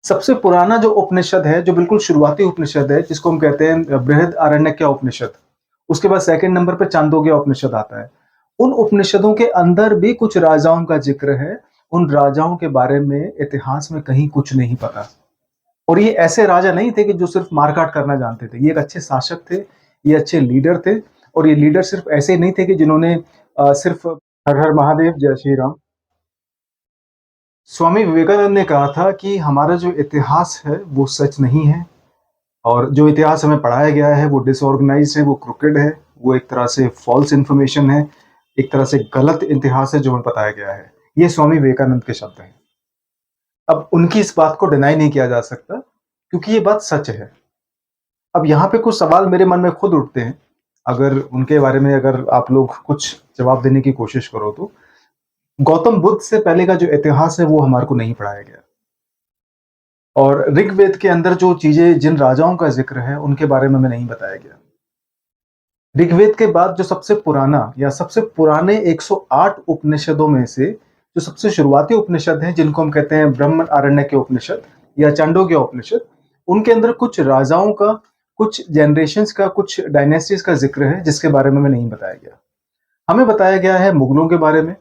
सबसे पुराना जो उपनिषद है, जो बिल्कुल शुरुआती उपनिषद है, जिसको हम कहते हैं बृहदारण्यक उपनिषद। उसके बाद सेकंड नंबर पे छांदोग्य उपनिषद आता है। उन उपनिषदों के अंदर भी कुछ राजाओं का ज़िक्र है। उन राजाओं के बारे में इतिहास में कहीं कुछ नहीं पता। और ये ऐसे राजा नहीं थे कि जो सिर्फ मार-काट करना जानते थे। ये एक अच्छे शासक थे, ये अच्छे लीडर थे और ये लीडर सिर्फ ऐसे नहीं थे कि जिन्होंने सिर्फ हर हर महादेव, जय श्री राम। स्वामी विवेकानंद ने कहा था कि हमारा जो इतिहास है वो सच नहीं है और जो इतिहास हमें पढ़ाया गया है वो डिसऑर्गेनाइज्ड है, वो क्रूकेड है, वो एक तरह से फॉल्स इन्फॉर्मेशन है, एक तरह से गलत इतिहास है जो हमें बताया गया है। ये स्वामी विवेकानंद के शब्द हैं। अब उनकी इस बात को डिनाई नहीं किया जा सकता क्योंकि ये बात सच है। अब यहाँ पे कुछ सवाल मेरे मन में खुद उठते हैं, अगर उनके बारे में अगर आप लोग कुछ जवाब देने की कोशिश करो तो। गौतम बुद्ध से पहले का जो इतिहास है वो हमारे को नहीं पढ़ाया गया। और ऋग्वेद के अंदर जो चीज़ें जिन राजाओं का ज़िक्र है, उनके बारे में हमें नहीं बताया गया। ऋग्वेद के बाद जो सबसे पुराना या सबसे पुराने 108 उपनिषदों में से जो सबसे शुरुआती उपनिषद हैं, जिनको हम कहते हैं बृहदारण्यक उपनिषद या छांदोग्य उपनिषद, उनके अंदर कुछ राजाओं का, कुछ जनरेशंस का, कुछ डायनेस्टीज़ का ज़िक्र है, जिसके बारे में हमें नहीं बताया गया। हमें बताया गया है मुगलों के बारे में,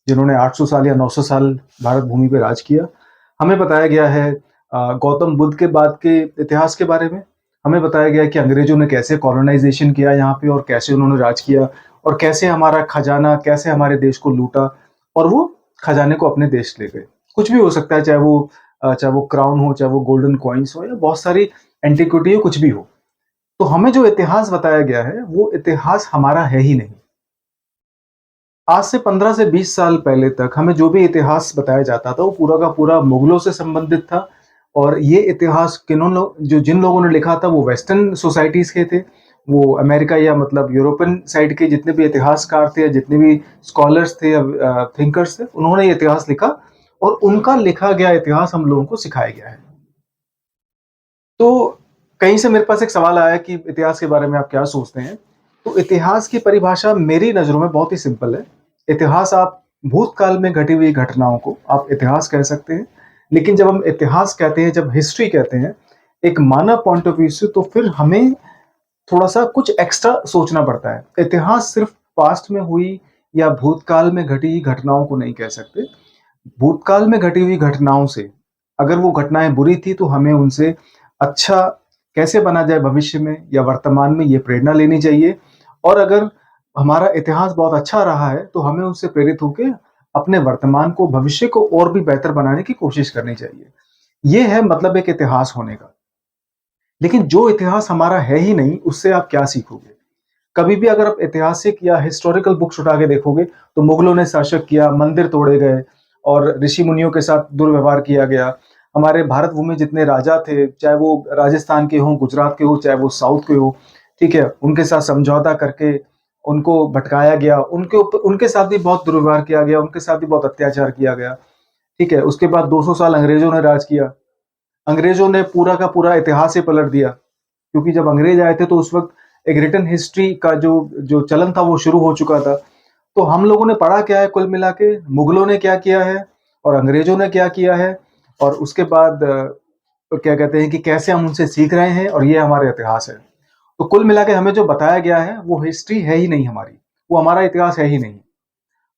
जिन्होंने 800 साल या 900 साल भारत भूमि पे राज किया। हमें बताया गया है गौतम बुद्ध के बाद के इतिहास के बारे में। हमें बताया गया कि अंग्रेजों ने कैसे कॉलोनाइजेशन किया यहाँ पे और कैसे उन्होंने राज किया और कैसे हमारा खजाना, कैसे हमारे देश को लूटा और वो खजाने को अपने देश ले गए। कुछ भी हो सकता है, चाहे वो क्राउन हो, चाहे वो गोल्डन कॉइन्स हो या बहुत सारी एंटिक्विटी हो, कुछ भी हो। तो हमें जो इतिहास बताया गया है, वो इतिहास हमारा है ही नहीं। आज से 15 से 20 साल पहले तक हमें जो भी इतिहास बताया जाता था, वो पूरा का पूरा मुगलों से संबंधित था और ये इतिहास जिन लोगों ने लिखा था, वो वेस्टर्न सोसाइटीज़ के थे। वो अमेरिका या मतलब यूरोपियन साइड के जितने भी इतिहासकार थे या जितने भी स्कॉलर्स थे या थिंकर्स थे, उन्होंने ये इतिहास लिखा और उनका लिखा गया इतिहास हम लोगों को सिखाया गया है। तो कहीं से मेरे पास एक सवाल आया कि इतिहास के बारे में आप क्या सोचते हैं? तो इतिहास की परिभाषा मेरी नज़रों में बहुत ही सिंपल है। इतिहास आप भूतकाल में घटी हुई घटनाओं को आप इतिहास कह सकते हैं। लेकिन जब हम इतिहास कहते हैं, जब हिस्ट्री कहते हैं, एक मानव पॉइंट ऑफ व्यू से, तो फिर हमें थोड़ा-सा कुछ एक्स्ट्रा सोचना पड़ता है। इतिहास सिर्फ़ पास्ट में हुई या भूतकाल में घटी घटनाओं को नहीं कह सकते। भूतकाल में घटी हुई घटनाओं से, अगर वो घटनाएँ बुरी थी तो हमें उनसे अच्छा कैसे बना जाए भविष्य में या वर्तमान में, ये प्रेरणा लेनी चाहिए। और अगर हमारा इतिहास बहुत अच्छा रहा है तो हमें उससे प्रेरित होके अपने वर्तमान को, भविष्य को और भी बेहतर बनाने की कोशिश करनी चाहिए। ये है मतलब एक इतिहास होने का। लेकिन जो इतिहास हमारा है ही नहीं, उससे आप क्या सीखोगे? कभी भी अगर आप ऐतिहासिक या हिस्टोरिकल बुक्स उठा के देखोगे, तो मुगलों ने शासक किया, मंदिर तोड़े गए और ऋषि मुनियों के साथ दुर्व्यवहार किया गया। हमारे भारत भूमि में जितने राजा थे, चाहे वो राजस्थान के हों, गुजरात के हों, चाहे वो साउथ के हों, ठीक है? उनके साथ समझौता करके उनको भटकाया गया, उनके साथ भी बहुत दुर्व्यवहार किया गया, उनके साथ भी बहुत अत्याचार किया गया, ठीक है? उसके बाद 200 साल अंग्रेजों ने राज किया। अंग्रेजों ने पूरा का पूरा इतिहास ही पलट दिया, क्योंकि जब अंग्रेज आए थे तो उस वक़्त एक रिटन हिस्ट्री का जो जो चलन था वो शुरू हो चुका था। तो हम लोगों ने पढ़ा क्या है कुल मिला के, मुगलों ने क्या किया है और अंग्रेजों ने क्या किया है और उसके बाद क्या कहते हैं कि कैसे हम उनसे सीख रहे हैं और ये हमारा इतिहास है। तो कुल मिला के हमें जो बताया गया है वो हिस्ट्री है ही नहीं हमारी, वो हमारा इतिहास है ही नहीं।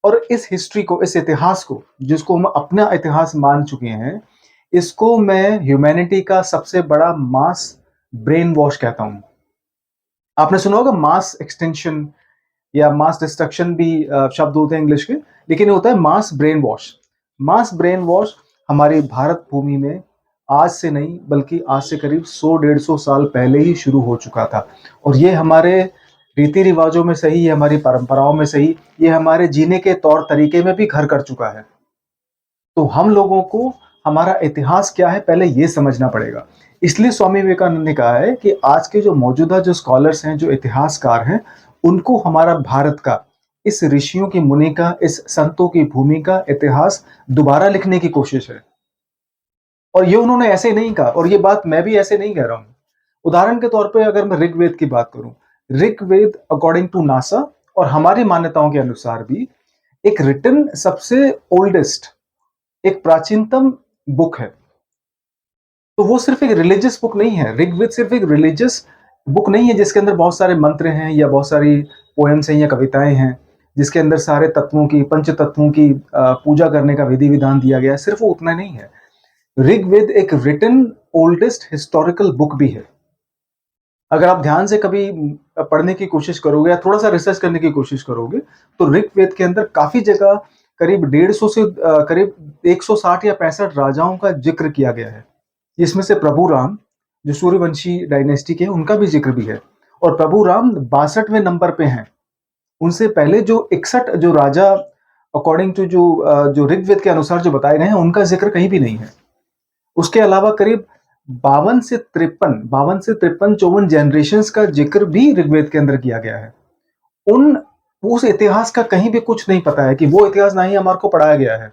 और इस हिस्ट्री को, इस इतिहास को, जिसको हम अपना इतिहास मान चुके हैं, इसको मैं ह्यूमैनिटी का सबसे बड़ा मास ब्रेन वॉश कहता हूँ। आपने सुना होगा मास एक्सटिंक्शन या मास डिस्ट्रक्शन भी शब्द होते हैं इंग्लिश के, लेकिन ये होता है मास ब्रेन वॉश। मास ब्रेन वॉश हमारी भारत भूमि में आज से नहीं बल्कि आज से करीब 100-150 साल पहले ही शुरू हो चुका था और ये हमारे रीति रिवाजों में सही, ये हमारी परंपराओं में सही, ये हमारे जीने के तौर तरीके में भी घर कर चुका है। तो हम लोगों को हमारा इतिहास क्या है पहले ये समझना पड़ेगा। इसलिए स्वामी विवेकानंद ने कहा है कि आज के जो मौजूदा जो स्कॉलर्स हैं, जो इतिहासकार हैं, उनको हमारा भारत का, इस ऋषियों की मुनि का, इस संतों की भूमि का इतिहास दोबारा लिखने की कोशिश है। और ये उन्होंने ऐसे नहीं कहा और ये बात मैं भी ऐसे नहीं कह रहा हूँ। उदाहरण के तौर पे अगर मैं ऋग्वेद की बात करूँ, ऋग्वेद अकॉर्डिंग टू नासा और हमारी मान्यताओं के अनुसार भी एक रिटन सबसे ओल्डेस्ट, एक प्राचीनतम बुक है। तो वो सिर्फ एक रिलीजियस बुक नहीं है। ऋग्वेद सिर्फ एक रिलीजियस बुक नहीं है जिसके अंदर बहुत सारे मंत्र हैं या बहुत सारी पोएम्स हैं या कविताएं हैं, जिसके अंदर सारे तत्वों की, पंच तत्वों की पूजा करने का विधि विधान दिया गया है। सिर्फ वो उतना नहीं है। ऋग्वेद एक रिटन ओल्डेस्ट हिस्टोरिकल बुक भी है। अगर आप ध्यान से कभी पढ़ने की कोशिश करोगे या थोड़ा सा रिसर्च करने की कोशिश करोगे, तो ऋग्वेद के अंदर काफी जगह करीब 150 से करीब 160 या 65 राजाओं का जिक्र किया गया है। इसमें से प्रभु राम, जो सूर्यवंशी डायनेस्टी के हैं, उनका भी जिक्र भी है। और प्रभु राम 62वें नंबर पे हैं। उनसे पहले जो 61 जो राजा अकॉर्डिंग टू जो ऋग्वेद के अनुसार जो बताए गए हैं, उनका जिक्र कहीं भी नहीं है। उसके अलावा करीब 52 से 53 जनरेशन का जिक्र भी ऋग्वेद के अंदर किया गया है। उन उस इतिहास का कहीं भी कुछ नहीं पता है कि वो इतिहास ना ही हमारे को पढ़ाया गया है।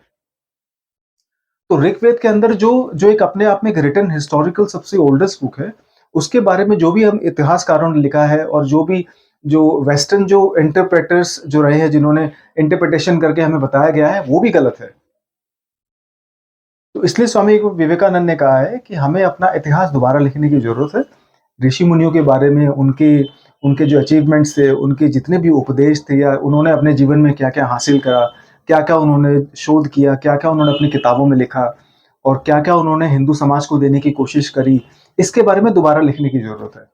तो ऋग्वेद के अंदर जो जो एक अपने आप में एक रिटन हिस्टोरिकल सबसे ओल्डेस्ट बुक है, उसके बारे में जो भी हम इतिहासकारों ने लिखा है और जो भी जो वेस्टर्न जो इंटरप्रेटर्स जो रहे हैं, जिन्होंने इंटरप्रिटेशन करके हमें बताया गया है, वो भी गलत है। तो इसलिए स्वामी विवेकानंद ने कहा है कि हमें अपना इतिहास दोबारा लिखने की जरूरत है। ऋषि मुनियों के बारे में, उनके उनके जो अचीवमेंट्स थे, उनके जितने भी उपदेश थे, या उन्होंने अपने जीवन में क्या क्या हासिल करा, क्या क्या उन्होंने शोध किया, क्या क्या उन्होंने अपनी किताबों में लिखा, और क्या क्या उन्होंने हिंदू समाज को देने की कोशिश करी, इसके बारे में दोबारा लिखने की जरूरत है।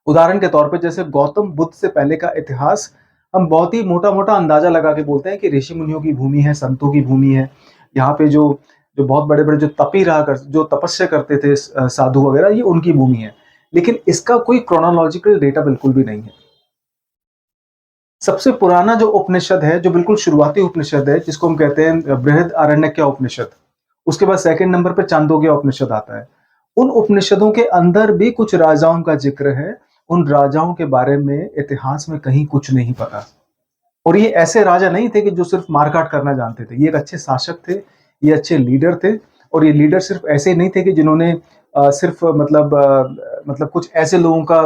उदाहरण के तौर पे जैसे गौतम बुद्ध से पहले का इतिहास हम बहुत ही मोटा मोटा अंदाजा लगा के बोलते हैं कि ऋषि मुनियों की भूमि है, संतों की भूमि है। यहाँ पे जो जो बहुत बड़े बड़े जो तपी रहा कर, जो तपस्या करते थे, साधु वगैरह, ये उनकी भूमि है। लेकिन इसका कोई क्रोनोलॉजिकल डेटा बिल्कुल भी नहीं है। सबसे पुराना जो उपनिषद है, जो बिल्कुल शुरुआती उपनिषद है, जिसको हम कहते हैं बृहद आरण्यक उपनिषद, उसके बाद सेकंड नंबर पे चांदोग्य उपनिषद आता है। उन उपनिषदों के अंदर भी कुछ राजाओं का जिक्र है। उन राजाओं के बारे में इतिहास में कहीं कुछ नहीं पता। और ये ऐसे राजा नहीं थे कि जो सिर्फ मारकाट करना जानते थे। ये एक अच्छे शासक थे, ये अच्छे लीडर थे। और ये लीडर सिर्फ ऐसे नहीं थे कि जिन्होंने सिर्फ मतलब कुछ ऐसे लोगों का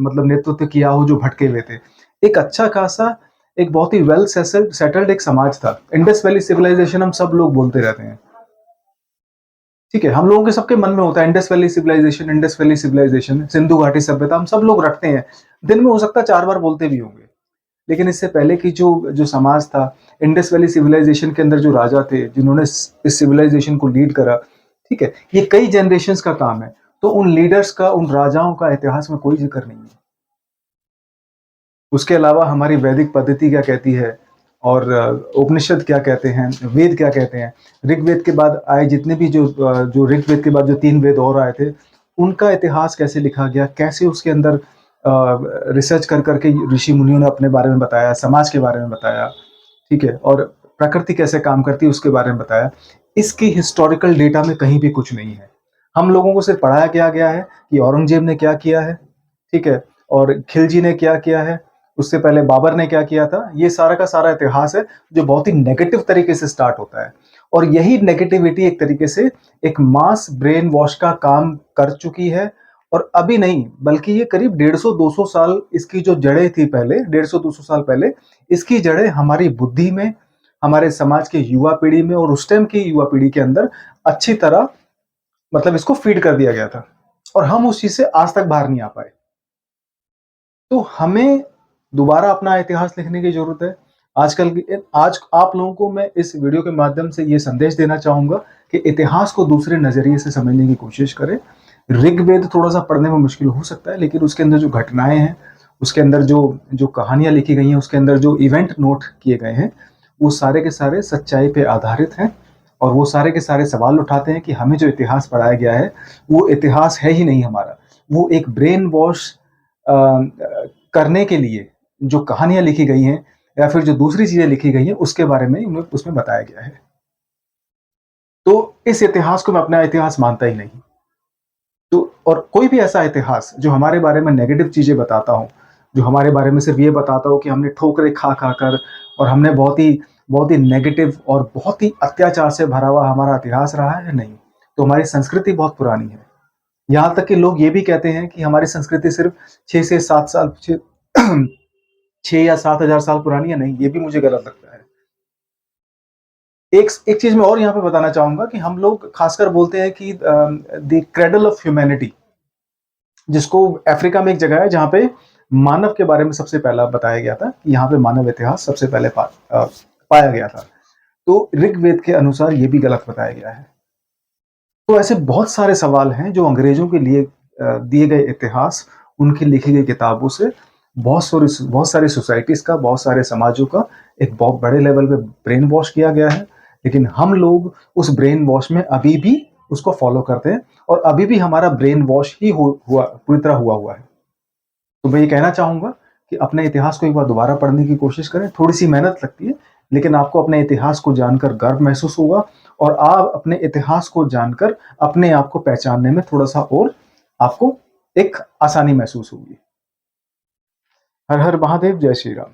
मतलब नेतृत्व किया हो जो भटके हुए थे। एक अच्छा खासा, एक बहुत ही वेल सेटल्ड एक समाज था। इंडस वैली सिविलाइजेशन हम सब लोग बोलते रहते हैं, ठीक है, हम लोगों के सबके मन में होता है Indus valley civilisation, Indus valley civilisation, Sindhu घाटी सभ्यता, हम सब लोग रटते हैं। दिन में हो सकता है 4 बार बोलते भी होंगे। लेकिन इससे पहले की जो जो समाज था, इंडस वैली सिविलाइजेशन के अंदर जो राजा थे, जिन्होंने इस सिविलाइजेशन को लीड करा, ठीक है, ये कई जनरेशंस का काम है। तो उन लीडर्स का, उन राजाओं का इतिहास में कोई जिक्र नहीं है। उसके अलावा हमारी वैदिक पद्धति क्या कहती है, और उपनिषद क्या कहते हैं, वेद क्या कहते हैं। ऋग्वेद के बाद आए जितने भी जो ऋग्वेद के बाद जो 3 वेद और आए थे, उनका इतिहास कैसे लिखा गया, कैसे उसके अंदर रिसर्च कर करके ऋषि मुनियों ने अपने बारे में बताया, समाज के बारे में बताया, ठीक है, और प्रकृति कैसे काम करती है उसके बारे में बताया। इसकी हिस्टोरिकल डेटा में कहीं भी कुछ नहीं है। हम लोगों को सिर्फ पढ़ाया क्या गया है कि औरंगजेब ने क्या किया है, ठीक है, और खिलजी ने क्या किया है, उससे पहले बाबर ने क्या किया था। ये सारा का सारा इतिहास है जो बहुत ही नेगेटिव तरीके से स्टार्ट होता है। और यही नेगेटिविटी एक तरीके से एक मास ब्रेन वॉश का काम कर चुकी है। और अभी नहीं, बल्कि ये करीब 150-200 साल इसकी जो जड़ें थी, पहले 150-200 साल पहले इसकी जड़ें हमारी बुद्धि में, हमारे समाज के युवा पीढ़ी में, और उस टाइम की युवा पीढ़ी के अंदर अच्छी तरह मतलब इसको फीड कर दिया गया था। और हम उस चीज से आज तक बाहर नहीं आ पाए। तो हमें दोबारा अपना इतिहास लिखने की जरूरत है। आज आप लोगों को मैं इस वीडियो के माध्यम से ये संदेश देना चाहूंगा कि इतिहास को दूसरे नजरिए से समझने की कोशिश करें। ऋग्वेद थोड़ा सा पढ़ने में मुश्किल हो सकता है, लेकिन उसके अंदर जो घटनाएं हैं, उसके अंदर जो जो कहानियां लिखी गई हैं, उसके अंदर जो इवेंट नोट किए गए हैं, वो सारे के सारे सच्चाई पे आधारित हैं। और वो सारे के सारे सवाल उठाते हैं कि हमें जो इतिहास पढ़ाया गया है, वो इतिहास है ही नहीं हमारा। वो एक ब्रेन वॉश करने के लिए जो कहानियां लिखी गई हैं, या फिर जो दूसरी चीजें लिखी गई हैं, उसके बारे में उसमें बताया गया है। तो इस इतिहास को मैं अपना इतिहास मानता ही नहीं। तो और कोई भी ऐसा इतिहास जो हमारे बारे में नेगेटिव चीजें बताता हो, जो हमारे बारे में सिर्फ ये बताता हो कि हमने ठोकरें खा खा कर, और हमने बहुत ही नेगेटिव और बहुत ही अत्याचार से भरा हुआ हमारा इतिहास रहा है, नहीं। तो हमारी संस्कृति बहुत पुरानी है। यहाँ तक कि लोग ये भी कहते हैं कि हमारी संस्कृति सिर्फ 6 से 7 साल 6 या 7 हजार साल पुरानी है। नहीं, ये भी मुझे गलत लगता है। एक एक चीज मैं और यहाँ पे बताना चाहूंगा कि हम लोग खासकर बोलते हैं कि द क्रेडल ऑफ ह्यूमैनिटी, जिसको अफ्रीका में एक जगह है जहाँ पे मानव के बारे में सबसे पहला बताया गया था कि यहाँ पे मानव इतिहास सबसे पहले पाया गया था। तो ऋग्वेद के अनुसार ये भी गलत बताया गया है। तो ऐसे बहुत सारे सवाल हैं जो अंग्रेजों के लिए दिए गए इतिहास, उनकी लिखी गई किताबों से बहुत सारी सोसाइटीज का, बहुत सारे समाजों का एक बहुत बड़े लेवल पे ब्रेन वॉश किया गया है। लेकिन हम लोग उस ब्रेन वॉश में अभी भी उसको फॉलो करते हैं और अभी भी हमारा ब्रेन वॉश ही हुआ पूरी तरह हुआ है। तो मैं ये कहना चाहूंगा कि अपने इतिहास को एक बार दोबारा पढ़ने की कोशिश करें। थोड़ी सी मेहनत लगती है, लेकिन आपको अपने इतिहास को जानकर गर्व महसूस होगा और आप अपने इतिहास को जानकर अपने आप को पहचानने में थोड़ा सा और आपको एक आसानी महसूस होगी। हर हर महादेव, जय श्री राम।